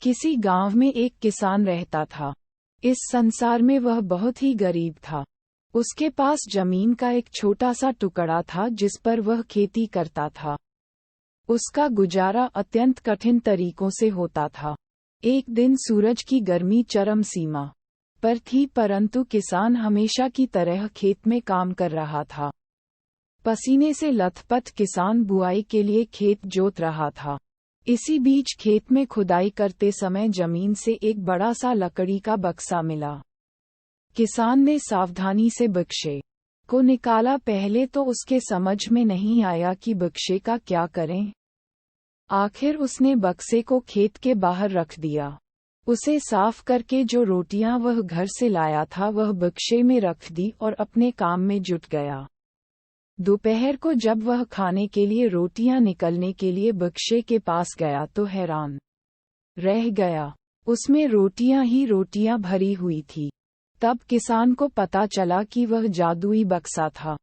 किसी गांव में एक किसान रहता था। इस संसार में वह बहुत ही गरीब था। उसके पास जमीन का एक छोटा सा टुकड़ा था जिस पर वह खेती करता था। उसका गुजारा अत्यंत कठिन तरीकों से होता था। एक दिन सूरज की गर्मी चरम सीमा पर थी, परंतु किसान हमेशा की तरह खेत में काम कर रहा था। पसीने से लथपथ किसान बुआई के लिए खेत जोत रहा था। इसी बीच खेत में खुदाई करते समय जमीन से एक बड़ा सा लकड़ी का बक्सा मिला। किसान ने सावधानी से बक्से को निकाला। पहले तो उसके समझ में नहीं आया कि बक्से का क्या करें। आखिर उसने बक्से को खेत के बाहर रख दिया। उसे साफ करके जो रोटियां वह घर से लाया था वह बक्से में रख दी और अपने काम में जुट गया। दोपहर को जब वह खाने के लिए रोटियां निकलने के लिए बक्से के पास गया तो हैरान रह गया। उसमें रोटियां ही रोटियां भरी हुई थी। तब किसान को पता चला कि वह जादुई बक्सा था।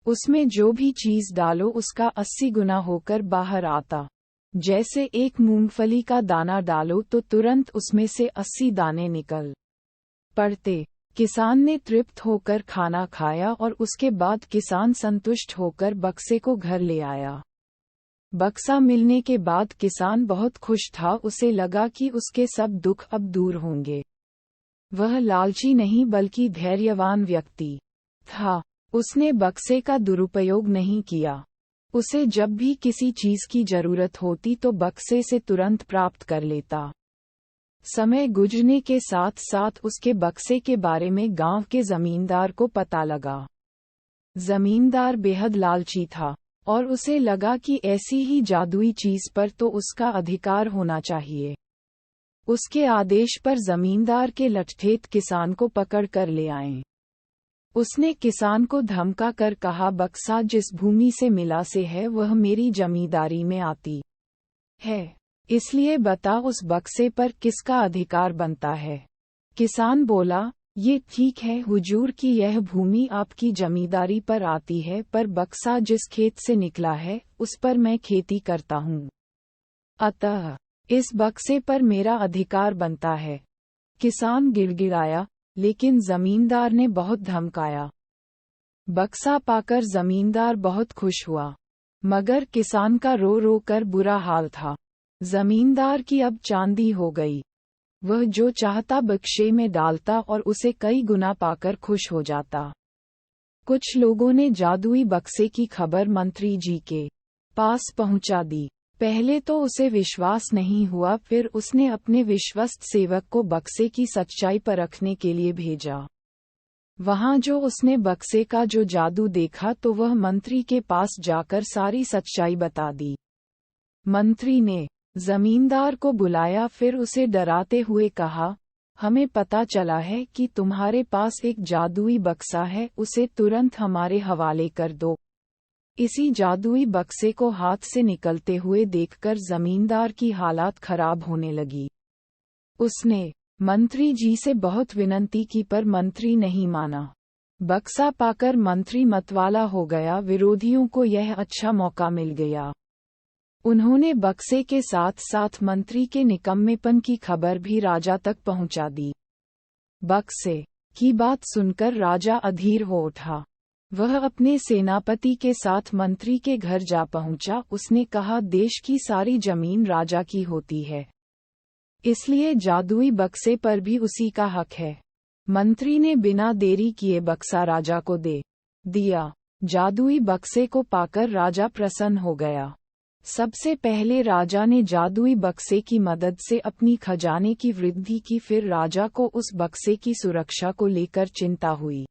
उसमें जो भी चीज डालो उसका 80 गुना होकर बाहर आता। जैसे एक मूंगफली का दाना डालो तो तुरंत उसमें से 80 दाने निकल पड़ते। किसान ने तृप्त होकर खाना खाया और उसके बाद किसान संतुष्ट होकर बक्से को घर ले आया। बक्सा मिलने के बाद किसान बहुत खुश था। उसे लगा कि उसके सब दुख अब दूर होंगे। वह लालची नहीं बल्कि धैर्यवान व्यक्ति था। उसने बक्से का दुरुपयोग नहीं किया। उसे जब भी किसी चीज की जरूरत होती तो बक्से से तुरंत प्राप्त कर लेता। समय गुजरने के साथ साथ उसके बक्से के बारे में गांव के जमींदार को पता लगा। जमींदार बेहद लालची था और उसे लगा कि ऐसी ही जादुई चीज पर तो उसका अधिकार होना चाहिए। उसके आदेश पर जमींदार के लठठेठ किसान को पकड़ कर ले आए। उसने किसान को धमका कर कहा, बक्सा जिस भूमि से मिला से है वह मेरी जमींदारी में आती है, इसलिए बता उस बक्से पर किसका अधिकार बनता है। किसान बोला, ये ठीक है हुजूर कि यह भूमि आपकी जमींदारी पर आती है, पर बक्सा जिस खेत से निकला है उस पर मैं खेती करता हूँ, अतः इस बक्से पर मेरा अधिकार बनता है। किसान गिड़गिड़ाया, लेकिन जमींदार ने बहुत धमकाया। बक्सा पाकर जमींदार बहुत खुश हुआ, मगर किसान का रो रो कर बुरा हाल था। जमींदार की अब चांदी हो गई। वह जो चाहता बक्से में डालता और उसे कई गुना पाकर खुश हो जाता। कुछ लोगों ने जादुई बक्से की खबर मंत्री जी के पास पहुंचा दी। पहले तो उसे विश्वास नहीं हुआ, फिर उसने अपने विश्वस्त सेवक को बक्से की सच्चाई परखने के लिए भेजा। वहां जो उसने बक्से का जो जादू देखा तो वह मंत्री के पास जाकर सारी सच्चाई बता दी। मंत्री ने जमींदार को बुलाया, फिर उसे डराते हुए कहा, हमें पता चला है कि तुम्हारे पास एक जादुई बक्सा है, उसे तुरंत हमारे हवाले कर दो। इसी जादुई बक्से को हाथ से निकलते हुए देखकर जमींदार की हालात खराब होने लगी। उसने मंत्री जी से बहुत विनती की पर मंत्री नहीं माना। बक्सा पाकर मंत्री मतवाला हो गया। विरोधियों को यह अच्छा मौका मिल गया। उन्होंने बक्से के साथ साथ मंत्री के निकम्मेपन की खबर भी राजा तक पहुंचा दी। बक्से की बात सुनकर राजा अधीर हो उठा। वह अपने सेनापति के साथ मंत्री के घर जा पहुंचा। उसने कहा, देश की सारी जमीन राजा की होती है, इसलिए जादुई बक्से पर भी उसी का हक है। मंत्री ने बिना देरी किए बक्सा राजा को दे दिया। जादुई बक्से को पाकर राजा प्रसन्न हो गया। सबसे पहले राजा ने जादुई बक्से की मदद से अपनी खजाने की वृद्धि की, फिर राजा को उस बक्से की सुरक्षा को लेकर चिंता हुई।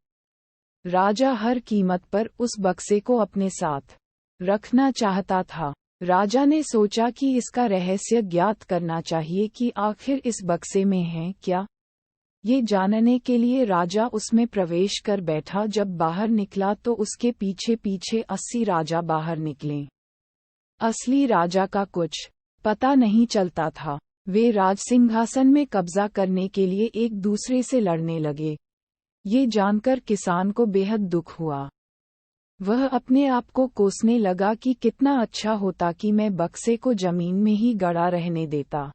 राजा हर कीमत पर उस बक्से को अपने साथ रखना चाहता था। राजा ने सोचा कि इसका रहस्य ज्ञात करना चाहिए कि आखिर इस बक्से में है क्या। ये जानने के लिए राजा उसमें प्रवेश कर बैठा। जब बाहर निकला तो उसके पीछे पीछे 80 राजा बाहर निकले। असली राजा का कुछ पता नहीं चलता था। वे राजसिंहासन में कब्जा करने के लिए एक दूसरे से लड़ने लगे। ये जानकर किसान को बेहद दुख हुआ। वह अपने आप को कोसने लगा कि कितना अच्छा होता कि मैं बक्से को जमीन में ही गड़ा रहने देता।